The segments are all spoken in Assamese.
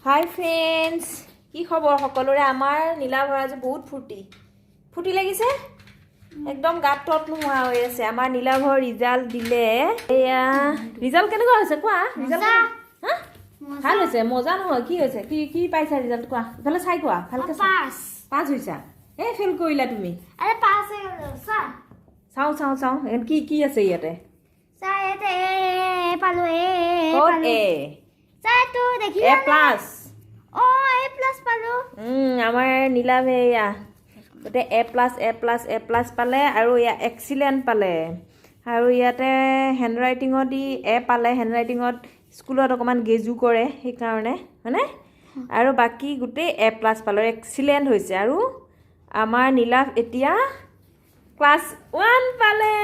হাই ফ্ৰেন্ডস, কি খবৰ সকলোৰে? আমাৰ নীলা ভৰা যে বহুত ফুটি লাগিছে, একদম গাত তত নোহোৱা হৈ আছে। আমাৰ নীলা ভৰ ৰিজাল্ট দিলে। এয়া ৰিজাল্ট কেনেকুৱা হৈছে কোৱা? ৰিজাল্ট হা ভাল হৈছে? মজা নহয়, কি হৈছে? কি পাইছা ৰিজাল্ট কোৱা? ইফালে চাই কোৱা, ভালকে পাছ হৈছা। এই ফেল কৰিলা তুমি? আরে পাস হয়ে গেল স্যার। চাও কি আছে ইয়াতে? স্যার এতে এ পালো এ কোড এ স্যার তো দেখি এ প্লাস। ও এ প্লাস পালো। আমাৰ নীলা ভেয়া গতে এ প্লাস পালে আৰু ইয়া এক্সিলেন্ট পালে। আৰু ইয়াতে হেণ্ডৰাইটিঙত দি এ পালে। হেণ্ডৰাইটিঙত স্কুলত অকমান গেজু কৰে সেইকাৰণে, হয়নে? আৰু বাকি গোটেই এ প্লাস পালে, এক্সিলেন্ট হৈছে। আৰু আমাৰ নীলা এতিয়া ক্লাস 1 পালে।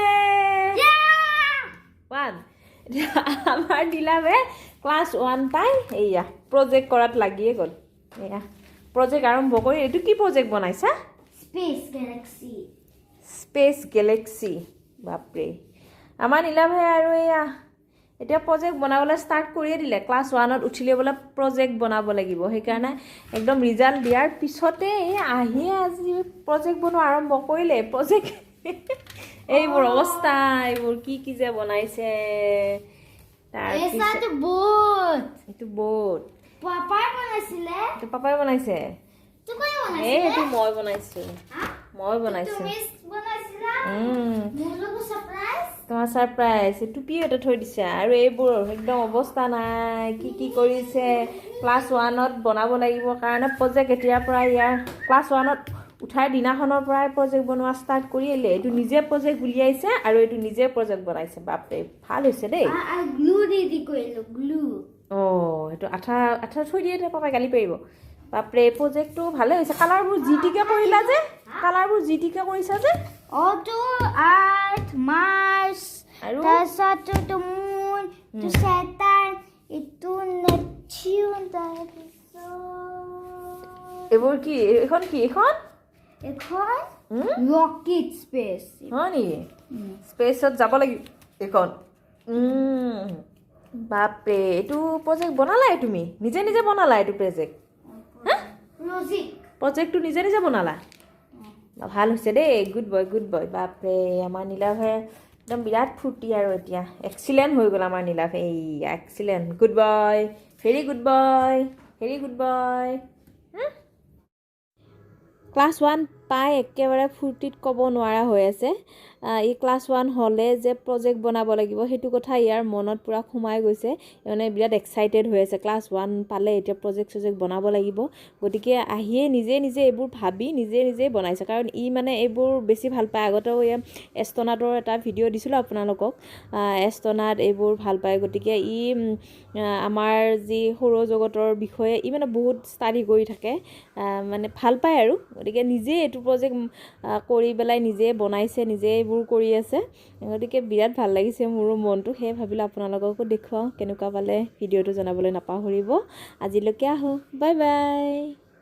1 আমাৰ নীলাৱে ক্লাস 1 পাই এইয়া প্ৰজেক্ট কৰাত লাগিয়ে গ'ল। এয়া প্ৰজেক্ট আৰম্ভ কৰি এইটো কি প্ৰজেক্ট বনাইছা? Space Galaxy. বাপৰে, আমাৰ নীলাভে আৰু এয়া এতিয়া প্ৰজেক্ট বনাবলৈ ষ্টাৰ্ট কৰিয়ে দিলে। ক্লাস 1ত উঠিলে বোলে প্ৰজেক্ট বনাব লাগিব। সেইকাৰণে একদম ৰিজাল্ট দিয়াৰ পিছতে আহিয়ে আজি প্ৰজেক্ট বনোৱা আৰম্ভ কৰিলে। প্ৰজেক্ট এইবোৰ অৱস্থা, এইবোৰ কি যে বনাইছে। এইটো বোট পাপাই বনাইছে। এইটো মই বনাইছো। তোমাৰ সাৰপ্ৰাইজ। টুপিও এটা থৈ দিছে। আৰু এইবোৰ একদম অৱস্থা নাই। কি কৰিছে? ক্লাস 1ত বনাব লাগিব কাৰণে প্ৰজেক্ট এতিয়াৰ পৰা ইয়াৰ ক্লাস 1ত উঠাৰ দিনাখনৰ পৰাই প্ৰজেক্ট বনোৱা ষ্টাৰ্ট কৰি এলে। এইটো নিজে প্ৰজেক্ট উলিয়াইছে আৰু এইটো নিজে প্ৰজেক্ট বনাইছে। বাপৰে, ভাল হৈছে দেই। গ্লু দি কৰিলো গ্লু। এইটো আঠা থৈ দিয়ে তে পাপাই গালি পাৰিব। বাপৰে, প্ৰজেক্টটো ভালে হৈছে। কালাৰবোৰ জিটিকে কৰিলা যে, কৰিছা যে। অটো আৰ্থ মাৰ্চ আৰু তাৰপিছত তো মুন তো সেটাৰ্ন ইটো নেপচিউন তাৰপিছত এইবোৰ কি? এখন ৰকেট স্পেচ হয় নি? স্পেচত যাব লাগিব এখন। বাপৰে, এইটো প্ৰজেক্ট বনালাই তুমি? নিজে বনালা এইটো প্ৰজেক্ট? প্ৰজেক্টটো নিজে বনালা? ভাল হৈছে দেই, গুড বয়। বাপৰে, আমাৰ নীলাভে একদম বিৰাট ফূৰ্তি আৰু এতিয়া এক্সিলেণ্ট হৈ গ'ল আমাৰ নীলাভে। এই excellent, good boy, very good boy. Class 1 পাই একেবাৰে ফূৰ্তিত ক'ব নোৱাৰা হৈ আছে। এই ক্লাস 1 হ'লে যে প্ৰজেক্ট বনাব লাগিব সেইটো কথা ইয়াৰ মনত পূৰা সোমাই গৈছে। মানে বিৰাট এক্সাইটেড হৈ আছে। ক্লাস 1 পালে এতিয়া প্ৰজেক্ট বনাব লাগিব। গতিকে আহিয়ে নিজে এইবোৰ ভাবি নিজে বনাইছে। কাৰণ ই মানে এইবোৰ বেছি ভাল পায়। আগতেও এই এষ্ট্ৰনাটৰ এটা ভিডিঅ' দিছিলোঁ আপোনালোকক। এষ্ট্ৰনাট এইবোৰ ভাল পায়। গতিকে ই আমাৰ যি সৌৰজগতৰ বিষয়ে ই মানে বহুত ষ্টাডি কৰি থাকে, মানে ভাল পায় আৰু। গতিকে নিজে এইটো প্ৰজেক্ট কৰি পেলাই নিজে বনাইছে, নিজে এইবোৰ কৰি আছে। গতিকে বিৰাট ভাল লাগিছে মোৰো মনটো। সেয়ে ভাবিলোঁ আপোনালোককো দেখুৱাওঁ। কেনেকুৱা পালে ভিডিঅ'টো জনাবলৈ নাপাহৰিব। আজিলৈকে আহোঁ, বাই।